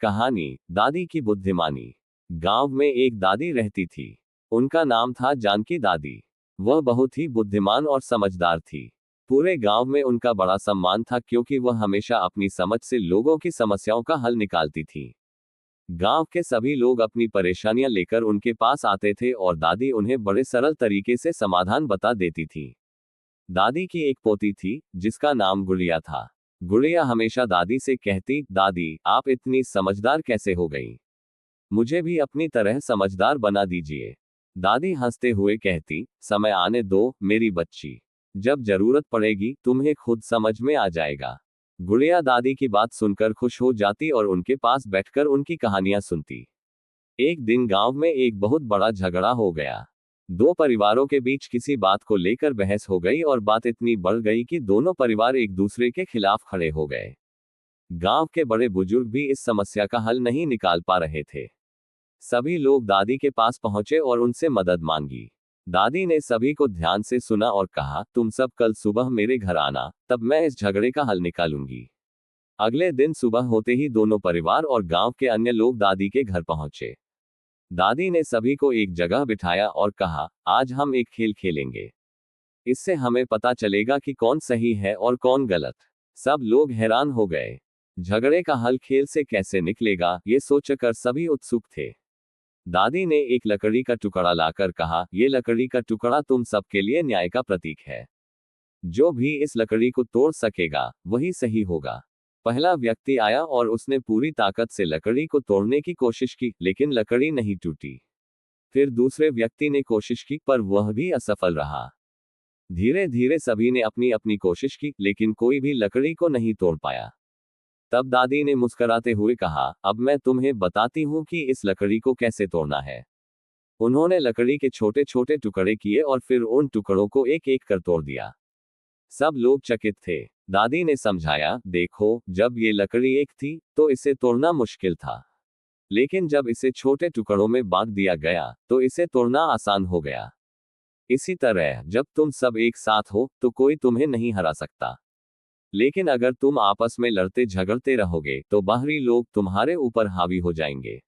कहानी दादी की बुद्धिमानी। गांव में एक दादी रहती थी। उनका नाम था जानकी दादी। वह बहुत ही बुद्धिमान और समझदार थी। पूरे गांव में उनका बड़ा सम्मान था क्योंकि वह हमेशा अपनी समझ से लोगों की समस्याओं का हल निकालती थी। गांव के सभी लोग अपनी परेशानियां लेकर उनके पास आते थे और दादी उन्हें बड़े सरल तरीके से समाधान बता देती थी। दादी की एक पोती थी जिसका नाम गुड़िया था। गुड़िया हमेशा दादी से कहती, दादी आप इतनी समझदार कैसे हो गई? मुझे भी अपनी तरह समझदार बना दीजिए। दादी हंसते हुए कहती, समय आने दो मेरी बच्ची। जब जरूरत पड़ेगी तुम्हें खुद समझ में आ जाएगा। गुड़िया दादी की बात सुनकर खुश हो जाती और उनके पास बैठकर उनकी कहानियां सुनती। एक दिन गांव में एक बहुत बड़ा झगड़ा हो गया। दो परिवारों के बीच किसी बात को लेकर बहस हो गई और बात इतनी बढ़ गई कि दोनों परिवार एक दूसरे के खिलाफ खड़े हो गए। गांव के बड़े बुजुर्ग भी इस समस्या का हल नहीं निकाल पा रहे थे। सभी लोग दादी के पास पहुंचे और उनसे मदद मांगी। दादी ने सभी को ध्यान से सुना और कहा, तुम सब कल सुबह मेरे घर आना, तब मैं इस झगड़े का हल निकालूंगी। अगले दिन सुबह होते ही दोनों परिवार और गांव के अन्य लोग दादी के घर पहुंचे। दादी ने सभी को एक जगह बिठाया और कहा, आज हम एक खेल खेलेंगे। इससे हमें पता चलेगा कि कौन सही है और कौन गलत। सब लोग हैरान हो गए। झगड़े का हल खेल से कैसे निकलेगा, ये सोचकर सभी उत्सुक थे। दादी ने एक लकड़ी का टुकड़ा लाकर कहा, ये लकड़ी का टुकड़ा तुम सबके लिए न्याय का प्रतीक है। जो भी इस लकड़ी को तोड़ सकेगा वही सही होगा। पहला व्यक्ति आया और उसने पूरी ताकत से लकड़ी को तोड़ने की कोशिश की, लेकिन लकड़ी नहीं टूटी। फिर दूसरे व्यक्ति ने कोशिश की पर वह भी असफल रहा। धीरे धीरे सभी ने अपनी अपनी कोशिश की, लेकिन कोई भी लकड़ी को नहीं तोड़ पाया। तब दादी ने मुस्कुराते हुए कहा, अब मैं तुम्हें बताती हूँ कि इस लकड़ी को कैसे तोड़ना है। उन्होंने लकड़ी के छोटे छोटे टुकड़े किए और फिर उन टुकड़ों को एक एक कर तोड़ दिया। सब लोग चकित थे। दादी ने समझाया, देखो, जब ये लकड़ी एक थी तो इसे तोड़ना मुश्किल था, लेकिन जब इसे छोटे टुकड़ों में बांट दिया गया तो इसे तोड़ना आसान हो गया। इसी तरह जब तुम सब एक साथ हो तो कोई तुम्हें नहीं हरा सकता, लेकिन अगर तुम आपस में लड़ते झगड़ते रहोगे तो बाहरी लोग तुम्हारे ऊपर हावी हो जाएंगे।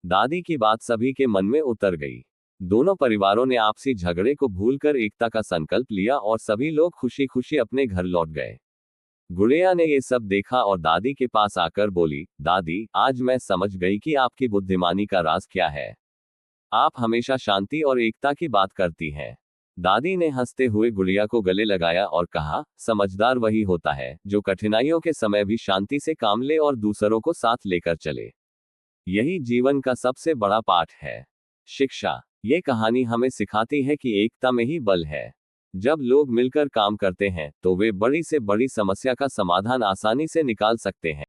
दादी की बात सभी के मन में उतर गई। दोनों परिवारों ने आपसी झगड़े को भूलकर एकता का संकल्प लिया और सभी लोग खुशी खुशी अपने घर लौट गए। गुड़िया ने ये सब देखा और दादी के पास आकर बोली, दादी आज मैं समझ गई कि आपकी बुद्धिमानी का राज क्या है। आप हमेशा शांति और एकता की बात करती हैं। दादी ने हंसते हुए गुड़िया को गले लगाया और कहा, समझदार वही होता है जो कठिनाइयों के समय भी शांति से काम ले और दूसरों को साथ लेकर चले। यही जीवन का सबसे बड़ा पाठ है। शिक्षा। ये कहानी हमें सिखाती है कि एकता में ही बल है। जब लोग मिलकर काम करते हैं तो वे बड़ी से बड़ी समस्या का समाधान आसानी से निकाल सकते हैं।